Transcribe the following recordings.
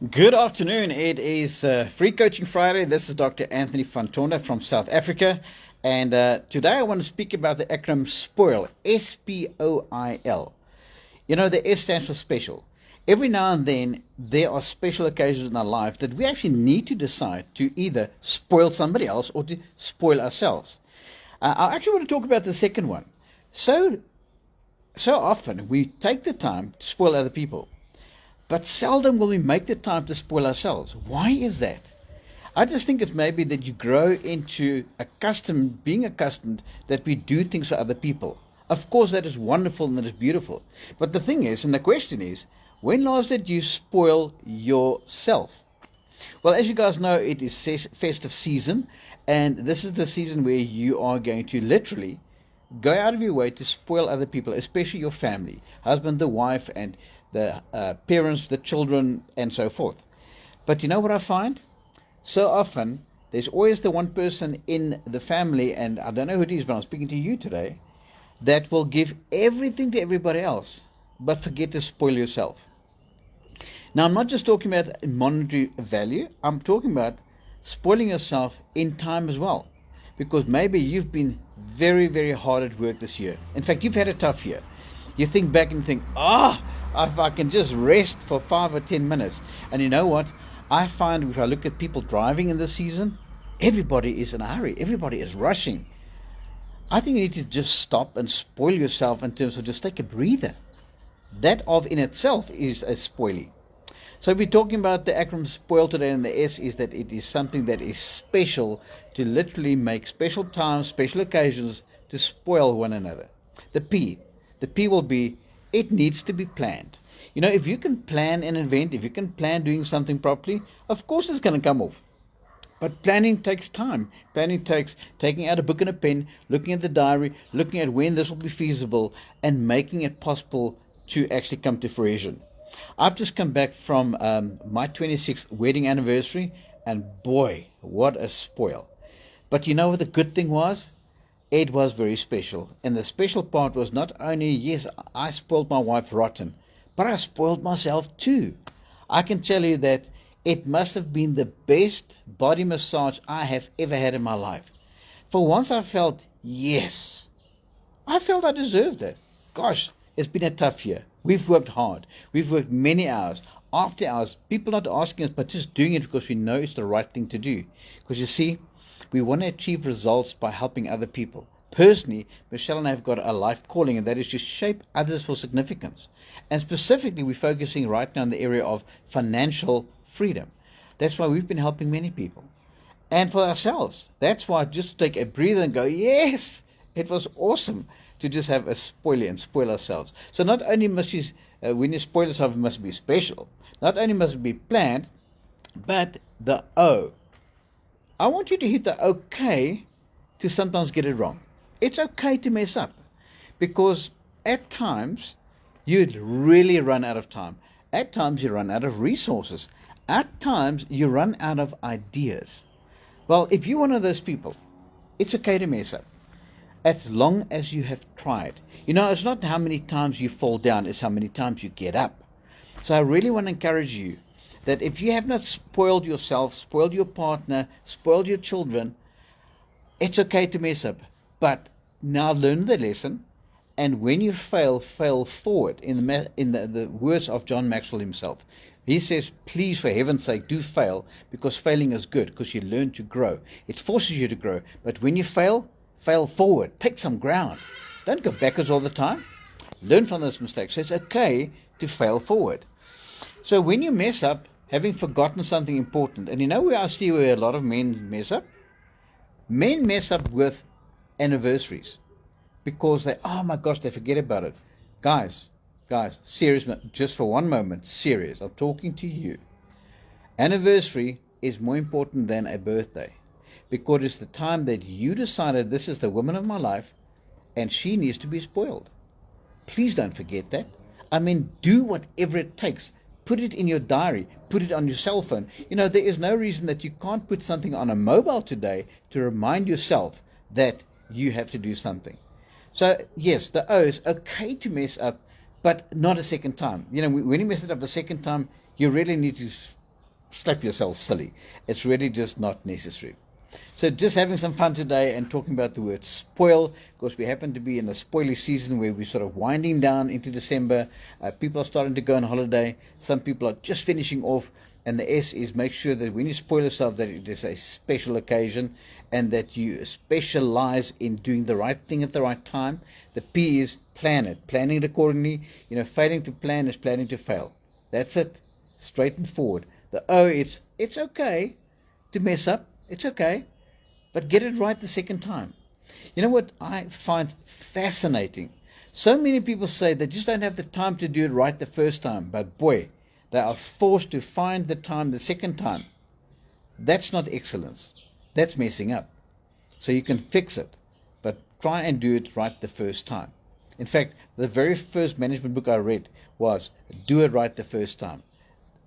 Good afternoon. It is Free Coaching Friday. This is Dr. Anthony Fantona from South Africa. And today I want to speak about the acronym SPOIL, S-P-O-I-L. You know, the S stands for special. Every now and then, there are special occasions in our life that we actually need to decide to either spoil somebody else or to spoil ourselves. I actually want to talk about the second one. So often we take the time to spoil other people, but seldom will we make the time to spoil ourselves. Why is that? I just think it's maybe that you grow into being accustomed that we do things for other people. Of course, that is wonderful and that is beautiful. But the thing is, and the question is, when last did you spoil yourself? Well, as you guys know, it is festive season, and this is the season where you are going to literally go out of your way to spoil other people, especially your family, husband, the wife, and the parents, the children, and so forth. But you know what I find? So often, there's always the one person in the family, and I don't know who it is, but I'm speaking to you today, that will give everything to everybody else, but forget to spoil yourself. Now, I'm not just talking about monetary value. I'm talking about spoiling yourself in time as well. Because maybe you've been very, very hard at work this year. In fact, you've had a tough year. You think back and think, if I can just rest for 5 or 10 minutes. And you know what? I find if I look at people driving in this season, everybody is in a hurry. Everybody is rushing. I think you need to just stop and spoil yourself in terms of just take a breather. That of in itself is a spoilie. So we're talking about the acronym SPOIL today, and the S is that it is something that is special to literally make special times, special occasions to spoil one another. The P will be, it needs to be planned. You know, if you can plan an event, if you can plan doing something properly, of course it's going to come off. But planning takes time. Planning takes taking out a book and a pen, looking at the diary, looking at when this will be feasible, and making it possible to actually come to fruition. I've just come back from my 26th wedding anniversary, and boy, what a spoil. But you know what the good thing was? It was very special. And the special part was not only, yes, I spoiled my wife rotten, but I spoiled myself too. I can tell you that it must have been the best body massage I have ever had in my life. For once I felt, yes, I felt I deserved it. Gosh, it's been a tough year. We've worked hard. We've worked many hours, after hours. People not asking us, but just doing it because we know it's the right thing to do. Because you see, we want to achieve results by helping other people. Personally, Michelle and I have got a life calling, and that is to shape others for significance. And specifically, we're focusing right now in the area of financial freedom. That's why we've been helping many people. And for ourselves, that's why just take a breather and go, yes, it was awesome to just have a spoiler and spoil ourselves. So not only must you, when you spoil yourself, it must be special. Not only must it be planned, but the O. I want you to hit the okay to sometimes get it wrong. It's okay to mess up, because at times you'd really run out of time. At times you run out of resources. At times you run out of ideas. Well, if you're one of those people, it's okay to mess up, as long as you have tried. You know, it's not how many times you fall down, it's how many times you get up. So I really want to encourage you that if you have not spoiled yourself, spoiled your partner, spoiled your children, it's okay to mess up. But now learn the lesson, and when you fail forward. In the words of John Maxwell himself, he says, please, for heaven's sake, do fail, because failing is good, because you learn to grow. It forces you to grow. But when you fail forward. Take some ground. Don't go backwards all the time. Learn from those mistakes. So it's okay to fail forward. So when you mess up, having forgotten something important, and you know where I see where a lot of men mess up? Men mess up with anniversaries, because they forget about it. Guys, serious, just for one moment, serious. I'm talking to you. Anniversary is more important than a birthday, because it's the time that you decided this is the woman of my life and she needs to be spoiled. Please don't forget that. I mean, do whatever it takes. Put it in your diary. Put it on your cell phone. You know, there is no reason that you can't put something on a mobile today to remind yourself that you have to do something. So, yes, the O is okay to mess up, but not a second time. You know, when you mess it up a second time, you really need to slap yourself silly. It's really just not necessary. So just having some fun today and talking about the word spoil, because we happen to be in a spoily season where we're sort of winding down into December. People are starting to go on holiday. Some people are just finishing off. And the S is make sure that when you spoil yourself, that it is a special occasion and that you specialize in doing the right thing at the right time. The P is plan it, planning it accordingly. Failing to plan is planning to fail. That's it, straight and forward. The O, it's okay to mess up. It's okay, but get it right the second time. You know what I find fascinating? So many people say they just don't have the time to do it right the first time, but boy, they are forced to find the time the second time. That's not excellence. That's messing up. So you can fix it, but try and do it right the first time. In fact, the very first management book I read was Do It Right the First Time.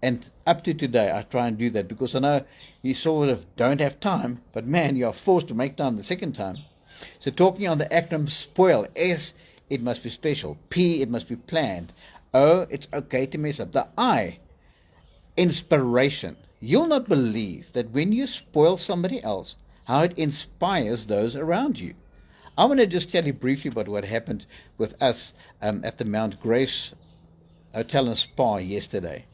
And up to today, I try and do that because I know you sort of don't have time, but man, you are forced to make time the second time. So talking on the acronym SPOIL, S, it must be special. P, it must be planned. O, it's okay to mess up. The I, inspiration. You'll not believe that when you spoil somebody else, how it inspires those around you. I want to just tell you briefly about what happened with us at the Mount Grace Hotel and Spa yesterday.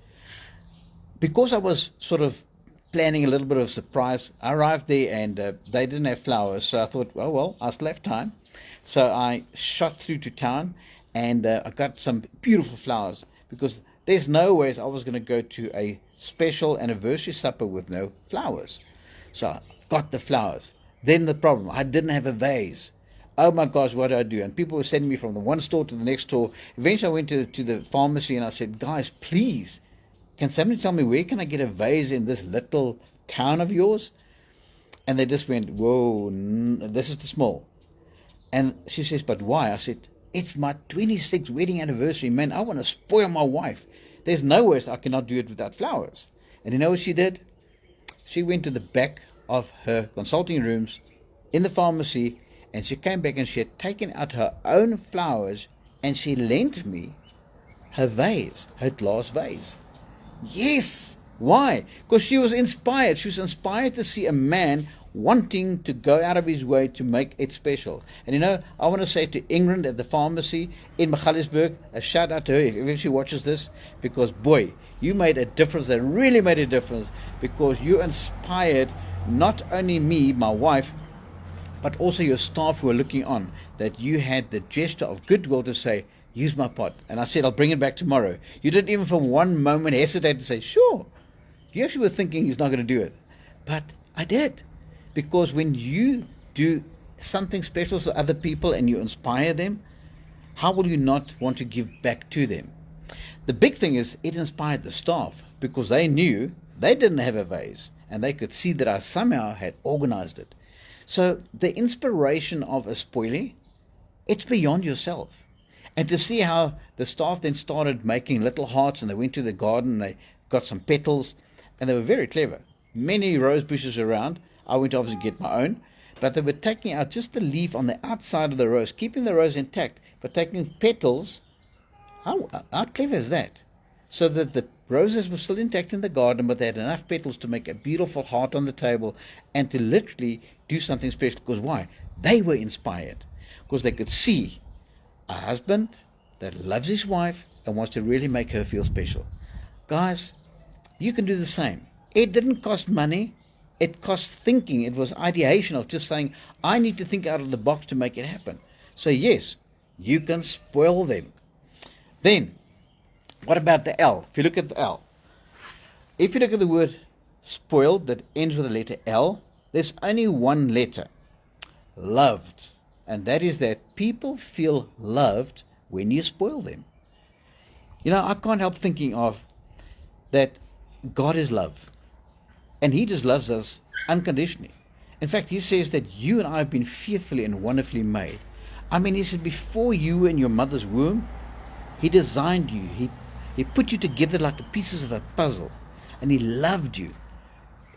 Because I was sort of planning a little bit of a surprise, I arrived there and they didn't have flowers, so I thought, oh well, I still have time. So I shot through to town and I got some beautiful flowers because there's no way I was going to go to a special anniversary supper with no flowers. So I got the flowers. Then the problem, I didn't have a vase. Oh my gosh, what do I do? And people were sending me from the one store to the next store. Eventually I went to the pharmacy and I said, guys, please, can somebody tell me where can I get a vase in this little town of yours? And they just went, whoa, this is too small. And she says, but why? I said, it's my 26th wedding anniversary, man. I want to spoil my wife. There's no way I cannot do it without flowers. And you know what she did? She went to the back of her consulting rooms in the pharmacy and she came back and she had taken out her own flowers and she lent me her vase, her glass vase. Yes. Why? Because she was inspired. She was inspired to see a man wanting to go out of his way to make it special. And I want to say to Ingrid at the pharmacy in Magaliesburg, a shout out to her if she watches this, because boy, you made a difference. That really made a difference because you inspired not only me, my wife, but also your staff who were looking on, that you had the gesture of goodwill to say, use my pot. And I said, I'll bring it back tomorrow. You didn't even for one moment hesitate to say, sure. You actually were thinking he's not going to do it. But I did. Because when you do something special to other people and you inspire them, how will you not want to give back to them? The big thing is it inspired the staff because they knew they didn't have a vase and they could see that I somehow had organized it. So the inspiration of a spoilie, it's beyond yourself. And to see how the staff then started making little hearts and they went to the garden and they got some petals and they were very clever. Many rose bushes around. I went to obviously get my own, but they were taking out just the leaf on the outside of the rose, keeping the rose intact, but taking petals. How clever is that? So that the roses were still intact in the garden, but they had enough petals to make a beautiful heart on the table and to literally do something special. Because why? They were inspired. Because they could see a husband that loves his wife and wants to really make her feel special. Guys, you can do the same. It didn't cost money. It cost thinking. It was ideation of just saying, I need to think out of the box to make it happen. So yes, you can spoil them. Then, what about the L? If you look at the L, if you look at the word spoiled that ends with the letter L, there's only one letter, loved. And that is that people feel loved when you spoil them. I can't help thinking of that God is love. And he just loves us unconditionally. In fact, he says that you and I have been fearfully and wonderfully made. He said before you were in your mother's womb, he designed you. He put you together like pieces of a puzzle. And he loved you.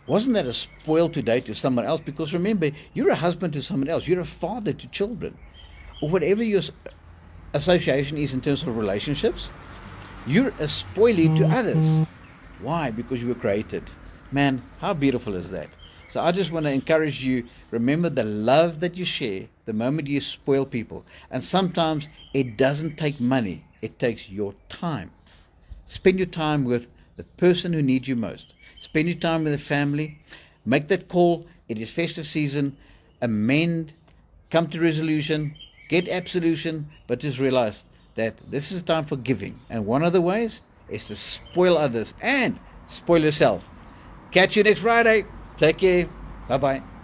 Wasn't that a spoil today to someone else? Because remember, you're a husband to someone else. You're a father to children. Or whatever your association is in terms of relationships, you're a spoilie to others. Why? Because you were created. Man, how beautiful is that? So I just want to encourage you, remember the love that you share the moment you spoil people. And sometimes it doesn't take money, it takes your time. Spend your time with the person who needs you most. Spend your time with the family. Make that call. It is festive season. Amend. Come to resolution. Get absolution. But just realize that this is time for giving. And one of the ways is to spoil others and spoil yourself. Catch you next Friday. Take care. Bye-bye.